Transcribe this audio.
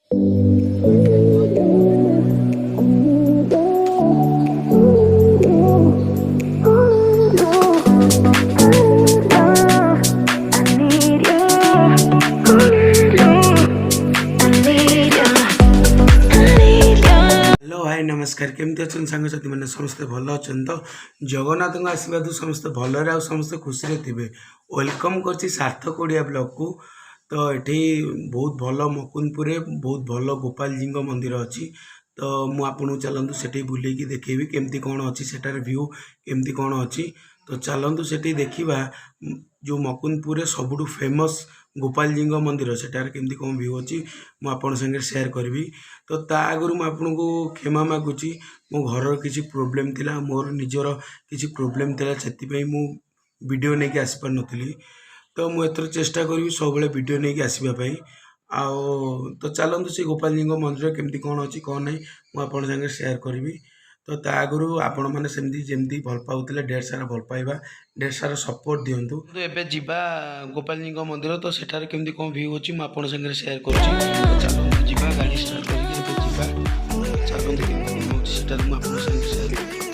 हाय नमस्कार केमती अच्छा सांगसाथी मैंने समस्ते भल अच्छा तो जगन्नाथ आशीर्वाद समस्ते भलरे आ समस्ते खुशी थे वेलकम कर सार्थक ओडिया ब्लॉग को। तो ये बहुत भल मुकुंदपुर बहुत भल गोपाल जी मंदिर अच्छी। तो मुझे चलतु से बुलेकी देखेबी केमती कौन अच्छी सेटार व्यू केमती कौन अच्छी। तो चलतु से देखा जो मुकुंदपुर सबुठ फेमस गोपाल जी मंदिर सेटार केमती कौन व्यू अच्छी मुझे संगे शेयर करी। तो ता आगु मुझे क्षमा मागुची मो घर किसी प्रोब्लेम थिला मोर निजर किसी प्रोब्लेम थिला से मु वीडियो नहीं कि आसी पार नथली। तो मुझे चेष्टा करी सब वीडियो नहीं कि आसवाई आओ। तो चलतु से गोपाल जी मंदिर केमती कौन अच्छी कौन नहीं मुझे संगे शेयर करी। तो ता आगु आपण मैंने सेमती जमती भल पाउले ढेर सारा भल पाइबा ढेर सारा सपोर्ट दिंतु। तो एबे जीवा गोपाल जी मंदिर तो सेठार केमती कौन व्यू अच्छी मुझे संगे शेयर कर चलतु जीवा गाड़ी स्टार्ट करके चलतु केमती कौन अच्छी सेठार मुझे शेयर